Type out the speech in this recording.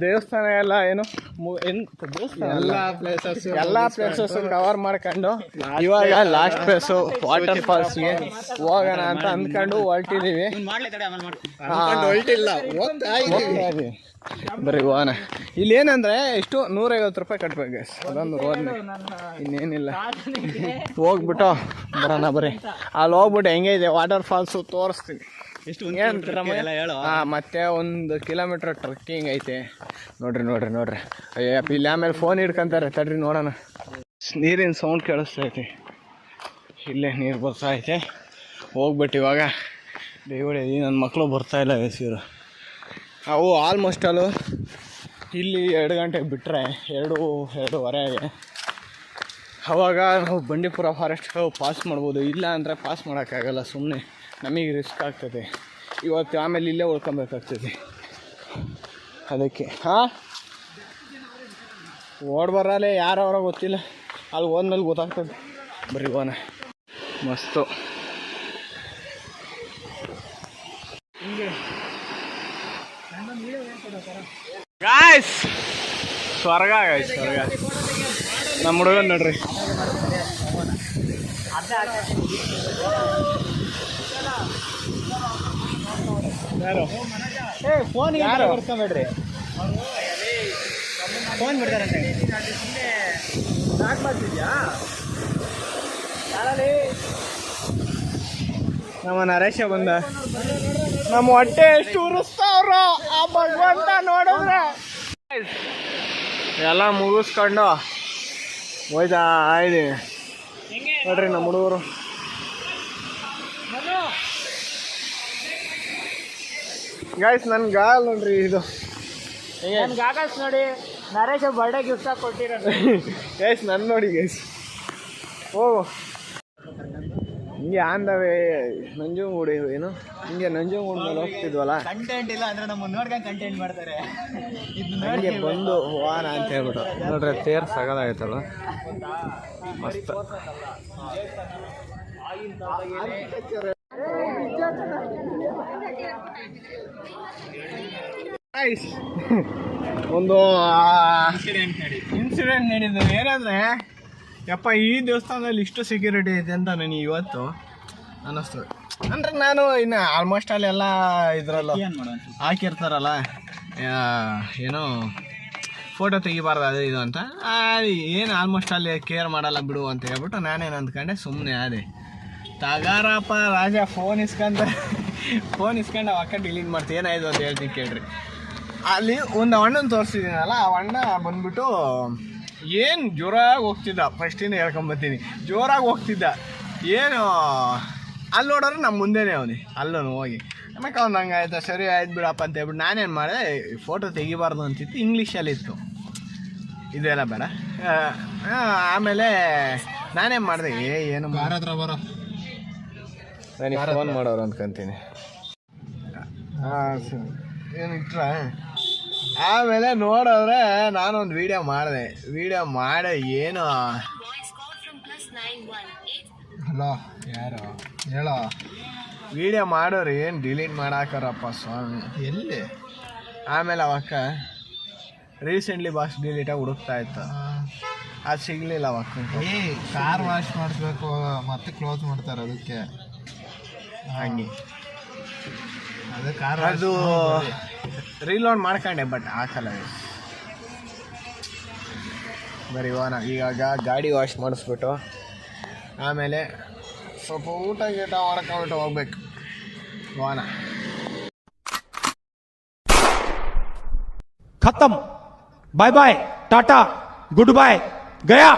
ದೇವಸ್ಥಾನ ಎಲ್ಲ ಏನು ಎಲ್ಲ ಪ್ಲೇಸಸ್ ಕವರ್ ಮಾಡ್ಕೊಂಡು ಇವಾಗ ಲಾಸ್ಟ್ ಪ್ಲೇಸು ವಾಟರ್ ಫಾಲ್ಸ್ಗೆ ಹೋಗೋಣ ಅಂತ ಅಂದ್ಕೊಂಡು ಹೊರಟಿದೀವಿ. ಬರೀ ಹೋಗೋಣ. ಇಲ್ಲಿ ಏನಂದ್ರೆ ಎಷ್ಟು 150 ರೂಪಾಯಿ ಕಟ್ಬೇಕು ಗೈಸ್ ಅದೊಂದು ರೋಡ್ನ, ಇನ್ನೇನಿಲ್ಲ. ಹೋಗ್ಬಿಟ್ಟು ಬರೋಣ ಬರ್ರಿ. ಅಲ್ಲಿ ಹೋಗ್ಬಿಟ್ಟು ಹೆಂಗೆ ಇದೆ ವಾಟರ್ ಫಾಲ್ಸು ತೋರಿಸ್ತೀನಿ. ಮತ್ತೆ 1 ಕಿಲೋಮೀಟರ್ ಟ್ರೆಕ್ಕಿಂಗ್ ಐತೆ. ನೋಡ್ರಿ ಅಯ್ಯಪ್ಪ ಇಲ್ಲಿ ಆಮೇಲೆ ಫೋನ್ ಹಿಡ್ಕೊಂತಾರೆ ತಡ್ರಿ ನೋಡೋಣ. ನೀರಿನ ಸೌಂಡ್ ಕೇಳಿಸ್ತೈತಿ, ಇಲ್ಲೇ ನೀರು ಬರ್ತಾ ಐತೆ. ಹೋಗ್ಬಿಟ್ಟು ಇವಾಗ ದೇವಡೆ ನನ್ನ ಮಕ್ಕಳು ಬರ್ತಾಯಿಲ್ಲ ಇವರು. ಅವು ಆಲ್ಮೋಸ್ಟ್ ಅಲ್ಲೂ ಇಲ್ಲಿ 2 ಗಂಟೆಗೆ ಬಿಟ್ಟರೆ 2-2:30 ಅವಾಗ ನಾವು ಬಂಡೀಪುರ ಫಾರೆಸ್ಟ್ ಪಾಸ್ ಮಾಡ್ಬೋದು. ಇಲ್ಲ ಅಂದರೆ ಪಾಸ್ ಮಾಡೋಕ್ಕಾಗಲ್ಲ, ಸುಮ್ಮನೆ ನಮಗೆ ರಿಸ್ಕ್ ಆಗ್ತದೆ. ಇವತ್ತು ಆಮೇಲೆ ಇಲ್ಲೇ ಉಳ್ಕೊಬೇಕಾಗ್ತದೆ. ಅದಕ್ಕೆ ಓಡ್ ಬರಲ್ಲೇ ಯಾರವರ ಗೊತ್ತಿಲ್ಲ, ಅಲ್ಲಿ ಹೋದ್ಮೇಲೆ ಗೊತ್ತಾಗ್ತದೆ. ಬರ್ರಿ ಹೋಗೋಣ. ಮಸ್ತು ಗಾಯ್ಸ್, ಸ್ವರ್ಗ ಗಾಯ್ಸ್, ಸ್ವರ್ಗ. ನಮ್ಮ ಹುಡುಗನ್ ನೋಡ್ರಿ. ಯಾರು ಫೋನ್ ಯಾರು ಬರ್ಕೊಂಬೇಡ್ರಿ, ಫೋನ್ ಬಿಡ್ತಾರಂತೆ. ನಮ್ಮ ನರೇಶ ಬಂದ. ನಮ್ಮ ಹೊಟ್ಟೆ ಎಷ್ಟು ಉರಿಸ್ತಾವ್ರ ಆ ಭಗವಂತ ನೋಡಿದ್ರೆ. ಎಲ್ಲ ಮುಗಿಸ್ಕೊಂಡು ಹೋಯ್ತಾ ಇದೀವಿ ನೋಡ್ರಿ ನಮ್ಮ ಹುಡುಗರು. ಗೈಸ್ ನನ್ನ ಗಾಲ್ ನೋಡ್ರಿ, ಇದು ಗಾಗಲ್ಸ್ ನೋಡಿ. ನರೇಶ ಬರ್ಡೇ ಗಿಫ್ಟ್ ಆಗಿ ಕೊಟ್ಟಿರೋದು ಗೈಸ್. ನನ್ನ ನೋಡಿ ಗೈಸ್. ಹೋಗು ಹಿಂಗೆ ಆಂದವೇ ನಂಜನಗೂಡು ಏನು ಹಿಂಗೆ ನಂಜನಗೂಡು ಮೇಲೆ ಹೋಗ್ತಿದ್ವಲ್ಲ, ಕಂಟೆಂಟ್ ಇಲ್ಲ ಅಂದ್ರೆ ನಮ್ಮ ನೋಡ್ಕೊಂಡು ಕಂಟೆಂಟ್ ಮಾಡ್ತಾರೆ. ಹಿಂಗೆ ಬಂದು ಹೋಗೋಣ ಅಂತ ಹೇಳ್ಬಿಟ್ಟು ನೋಡ್ರಿ. ತೇರು ಸಗದಾಗೈತಲ್ಲ, ಮಸ್ತ್. ಒಂದು ಇನ್ಸಿಡೆಂಟ್ ನಡೀತು. ಏನಂದ್ರೆ ಯಪ್ಪ ಈ ದೇವಸ್ಥಾನದಲ್ಲಿ ಇಷ್ಟು ಸೆಕ್ಯೂರಿಟಿ ಐತೆ ಅಂತ ನನಗೆ ಇವತ್ತು ಅನ್ನಿಸ್ತದೆ. ಅಂದರೆ ನಾನು ಇನ್ನು ಆಲ್ಮೋಸ್ಟ್ ಅಲ್ಲೆಲ್ಲ ಇದರಲ್ಲ ಹಾಕಿರ್ತಾರಲ್ಲ ಏನೋ ಫೋಟೋ ತೆಗಿಬಾರ್ದು ಅದು ಇದು ಅಂತ, ಏನು ಆಲ್ಮೋಸ್ಟ್ ಅಲ್ಲಿ ಕೇರ್ ಮಾಡಲ್ಲ ಬಿಡು ಅಂತ ಹೇಳ್ಬಿಟ್ಟು ನಾನೇನು ಅಂದ್ಕೊಂಡೆ ಸುಮ್ಮನೆ ಅದೇ ತಗಾರಪ್ಪ ರಾಜ. ಫೋನ್ ಇಸ್ಕೊಂಡು ಆ ಅಕ್ಕ ಡಿಲೀಟ್ ಮಾಡ್ತೀವಿ. ಏನಾಯ್ತು ಅಂತ ಹೇಳ್ತೀನಿ ಕೇಳ್ರಿ. ಅಲ್ಲಿ ಒಂದು ಅಣ್ಣನ ತೋರಿಸಿದ್ದೀನಲ್ಲ, ಆ ಅಣ್ಣ ಬಂದ್ಬಿಟ್ಟು ಏನು ಜೋರಾಗಿ ಹೋಗ್ತಿದ್ದ. ಫಸ್ಟಿಂದ ಹೇಳ್ಕೊಂಬತ್ತೀನಿ, ಜೋರಾಗಿ ಹೋಗ್ತಿದ್ದ. ಏನು ಅಲ್ಲಿ ನೋಡೋರು ನಮ್ಮ ಮುಂದೆನೇ ಅವನಿ ಅಲ್ಲೂ ಹೋಗಿ. ಆಮೇಲೆ ಅವ್ನು ಹಂಗೆ ಆಯ್ತಾ, ಸರಿ ಆಯ್ತು ಬಿಡಪ್ಪ ಅಂತ ಹೇಳ್ಬಿಟ್ಟು ನಾನೇನು ಮಾಡಿದೆ, ಫೋಟೋ ತೆಗಿಬಾರ್ದು ಅಂತಿತ್ತು. ಇಂಗ್ಲೀಷಲ್ಲಿತ್ತು, ಇದೆಲ್ಲ ಬೇಡ. ಆಮೇಲೆ ನಾನೇನು ಮಾಡಿದೆ, ಏನು ಹತ್ರ ಬರೋ ನನಗೆ ಫೋನ್ ಮಾಡೋರು ಅಂದ್ಕೊಂತೀನಿ. ಏನು ಇಟ್ರ. ಆಮೇಲೆ ನೋಡಿದ್ರೆ ನಾನೊಂದು ವಿಡಿಯೋ ಮಾಡಿ ಏನು ಹಲೋ ಯಾರು ಹೇಳೋ ವಿಡಿಯೋ ಮಾಡೋರು ಏನು ಡಿಲೀಟ್ ಮಾಡಾಕರಪ್ಪ ಸ್ವಾಮಿ ಎಲ್ಲಿ. ಆಮೇಲೆ ಅವಕ್ಕ ರೀಸೆಂಟ್ಲಿ ಬಾಸ್ ಡಿಲೀಟಾಗಿ ಹುಡುಕ್ತಾ ಇತ್ತು, ಅದು ಸಿಗಲಿಲ್ಲ. ಅವಕ್ಕ ಕಾರ್ ವಾಶ್ ಮಾಡಿಸ್ಬೇಕು ಮತ್ತೆ ಕ್ಲೋಸ್ ಮಾಡ್ತಾರೆ ಅದಕ್ಕೆ ಹಂಗೆ. ಅದು ರೀಲೋಡ್ ಮಾಡ್ಕೊಂಡೆ ಬಟ್ ಹಾಕಲ್ಲ. ಬರೀ ಹೋಗೋಣ ಈಗ. ಗಾಡಿ ವಾಶ್ ಮಾಡಿಸ್ಬಿಟ್ಟು ಆಮೇಲೆ ಸ್ವಲ್ಪ ಊಟ ಗೀಟ ಮಾಡ್ಕೊಂಬಿಟ್ಟು ಹೋಗ್ಬೇಕು. ಹೋಗೋಣ. खत्म, bye bye, tata, goodbye, गया.